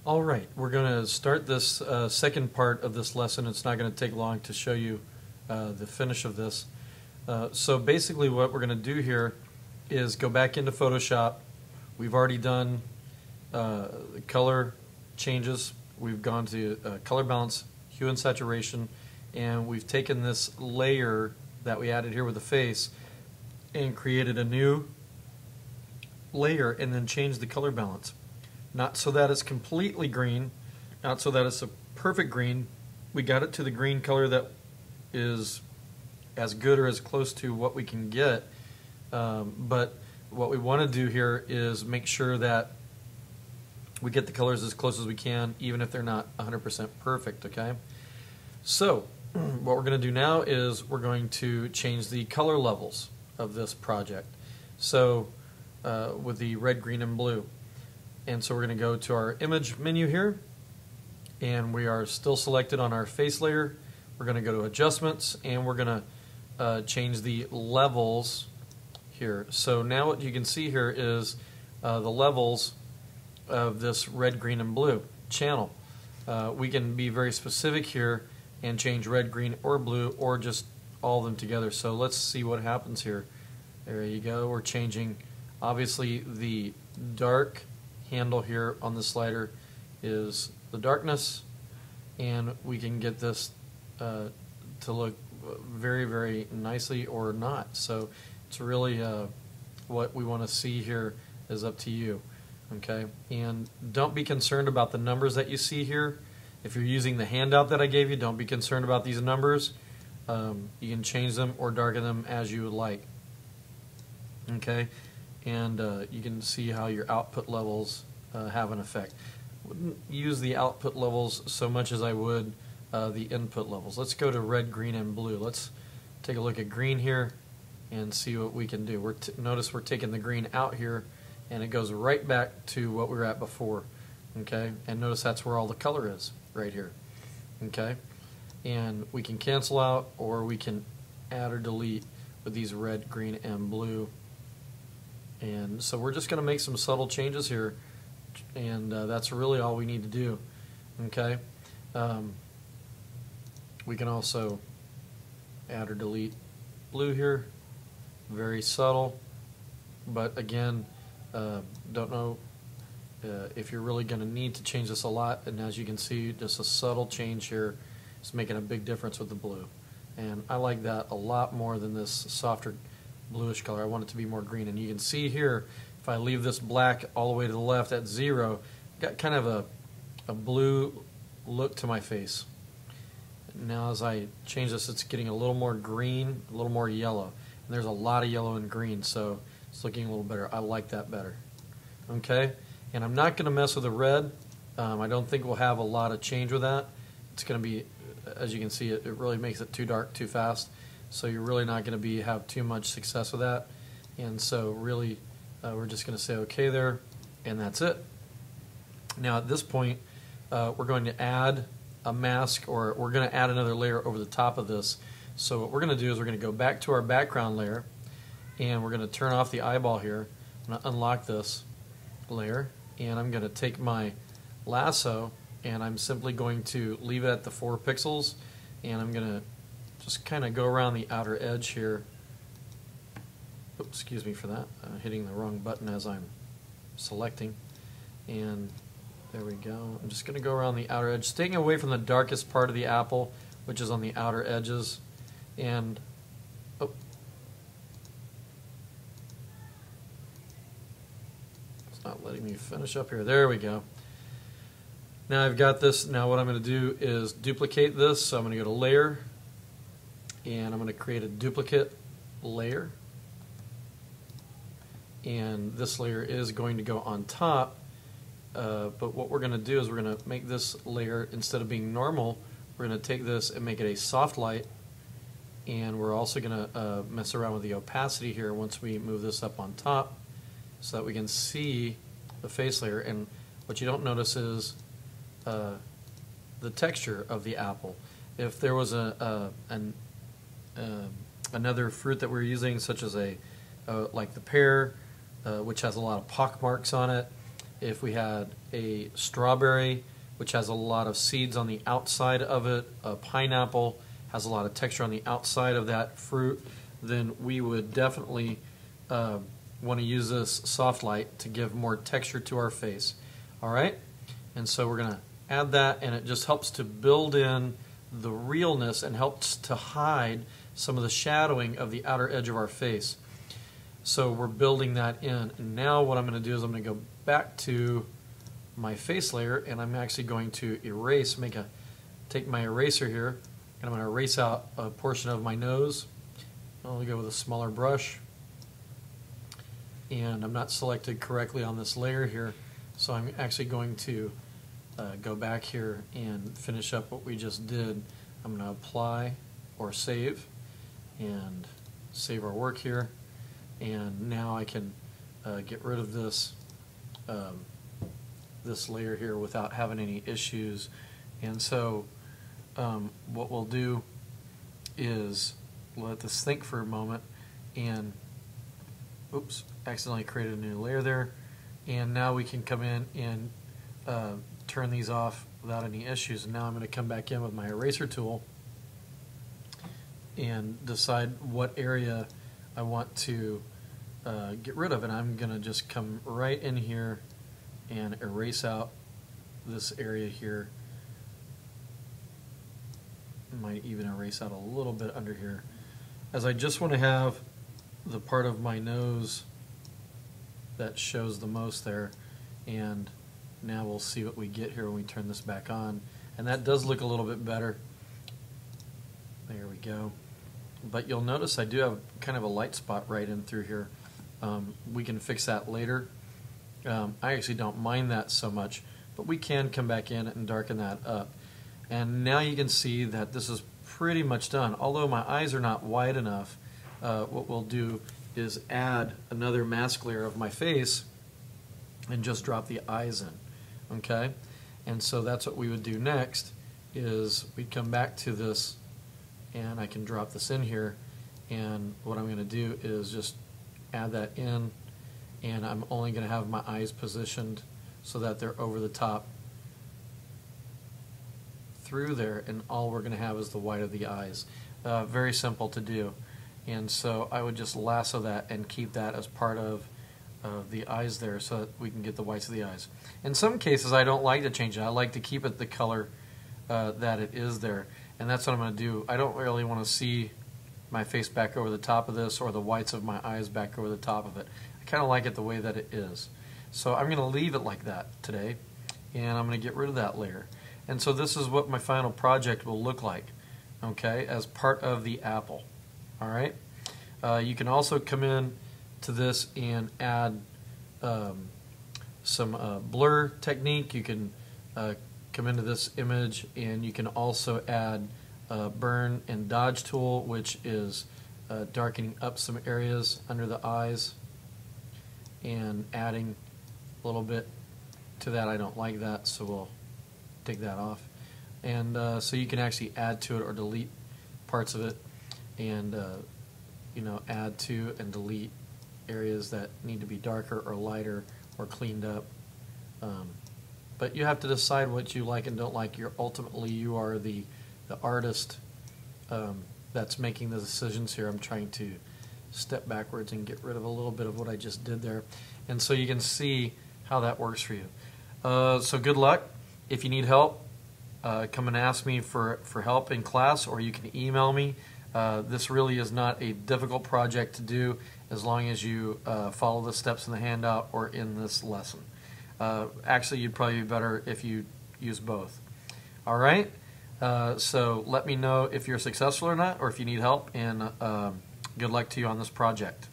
All right, we're going to start this second part of this lesson. It's not going to take long to show you the finish of this. So basically what we're going to do here is go back into Photoshop. We've already done color changes. We've gone to color balance, hue and saturation, and we've taken this layer that we added here with the face and created a new layer and then changed the color balance. Not so that it's completely green, not so that it's a perfect green. We got it to the green color that is as good or as close to what we can get. But what we want to do here is make sure that we get the colors as close as we can, even if they're not 100% perfect, okay? So what we're going to do now is we're going to change the color levels of this project. So with the red, green, and blue. And so we're going to go to our image menu here, and we are still selected on our face layer. We're going to go to adjustments, and we're going to change the levels here. So now what you can see here is the levels of this red, green, and blue channel. We can be very specific here and change red, green, or blue, or just all of them together. So let's see what happens here. There you go. We're changing, obviously, the dark handle here on the slider is the darkness, and we can get this to look very, very nicely or not. So it's really what we want to see here is up to you. Okay, and don't be concerned about the numbers that you see here. If you're using the handout that I gave you, don't be concerned about these numbers. You can change them or darken them as you would like. Okay, and you can see how your output levels have an effect. Wouldn't use the output levels so much as I would the input levels. Let's go to red, green, and blue. Let's take a look at green here and see what we can do. Notice we're taking the green out here, and it goes right back to what we were at before. Okay, and notice that's where all the color is, right here. Okay, and we can cancel out, or we can add or delete with these red, green, and blue. And so we're just going to make some subtle changes here, and that's really all we need to do. Okay, we can also add or delete blue here, very subtle, but again, don't know if you're really going to need to change this a lot. And as you can see, just a subtle change here is making a big difference with the blue, and I like that a lot more than this softer bluish color. I want it to be more green, and you can see here if I leave this black all the way to the left at 0, got kind of a blue look to my face. Now as I change this, it's getting a little more green, a little more yellow, and there's a lot of yellow and green, so it's looking a little better. I like that better. Okay, and I'm not going to mess with the red. I don't think we'll have a lot of change with that. It's going to be, as you can see, it really makes it too dark too fast, so you're really not going to have too much success with that. And so really we're just going to say okay there, and that's it. Now at this point we're going to add a mask, or we're going to add another layer over the top of this. So what we're going to do is we're going to go back to our background layer, and we're going to turn off the eyeball here. I'm going to unlock this layer, and I'm going to take my lasso, and I'm simply going to leave it at the 4 pixels, and I'm going to just kind of go around the outer edge here. Oops, excuse me for that. I'm hitting the wrong button as I'm selecting. And there we go. I'm just going to go around the outer edge, staying away from the darkest part of the apple, which is on the outer edges. And oh, it's not letting me finish up here. There we go. Now I've got this. Now what I'm going to do is duplicate this. So I'm going to go to Layer, and I'm going to create a duplicate layer, and this layer is going to go on top, but what we're going to do is we're going to make this layer, instead of being normal, we're going to take this and make it a soft light, and we're also going to mess around with the opacity here once we move this up on top so that we can see the face layer. And what you don't notice is the texture of the apple. If there was another fruit that we're using, such as like the pear, which has a lot of pock marks on it, if we had a strawberry, which has a lot of seeds on the outside of it, a pineapple has a lot of texture on the outside of that fruit, then we would definitely want to use this soft light to give more texture to our face. All right? And so we're going to add that, and it just helps to build in the realness and helps to hide some of the shadowing of the outer edge of our face. So we're building that in. And now what I'm going to do is I'm going to go back to my face layer, and I'm actually going to erase, take my eraser here, and I'm going to erase out a portion of my nose. I'll go with a smaller brush, and I'm not selected correctly on this layer here, so I'm actually going to go back here and finish up what we just did. I'm going to apply or save, and save our work here, and now I can get rid of this this layer here without having any issues. And so what we'll do is let this think for a moment, and oops, accidentally created a new layer there, and now we can come in and turn these off without any issues. And now I'm going to come back in with my eraser tool and decide what area I want to get rid of, and I'm going to just come right in here and erase out this area here. Might even erase out a little bit under here, as I just want to have the part of my nose that shows the most there. And now we'll see what we get here when we turn this back on, and that does look a little bit better. There we go. But you'll notice I do have kind of a light spot right in through here. We can fix that later. I actually don't mind that so much, but we can come back in and darken that up. And now you can see that this is pretty much done. Although my eyes are not wide enough, what we'll do is add another mask layer of my face and just drop the eyes in. Okay? And so that's what we would do next, is we'd come back to this, and I can drop this in here, and what I'm going to do is just add that in, and I'm only going to have my eyes positioned so that they're over the top through there, and all we're going to have is the white of the eyes. Very simple to do. And so I would just lasso that and keep that as part of the eyes there so that we can get the whites of the eyes. In some cases I don't like to change it. I like to keep it the color that it is there, and that's what I'm going to do. I don't really want to see my face back over the top of this, or the whites of my eyes back over the top of it. I kind of like it the way that it is. So I'm going to leave it like that today, and I'm going to get rid of that layer. And so this is what my final project will look like, okay, as part of the apple. All right. You can also come in to this and add some blur technique. You can come into this image, and you can also add burn and dodge tool, which is darkening up some areas under the eyes and adding a little bit to that. I don't like that, so we'll take that off. And so you can actually add to it or delete parts of it, and you know, add to and delete areas that need to be darker or lighter or cleaned up. But you have to decide what you like and don't like. Ultimately you are the artist that's making the decisions here. I'm trying to step backwards and get rid of a little bit of what I just did there, and so you can see how that works for you. So good luck. If you need help, come and ask me for help in class, or you can email me. This really is not a difficult project to do as long as you follow the steps in the handout or in this lesson. Actually, you'd probably be better if you use both. All right? So let me know if you're successful or not, or if you need help, and good luck to you on this project.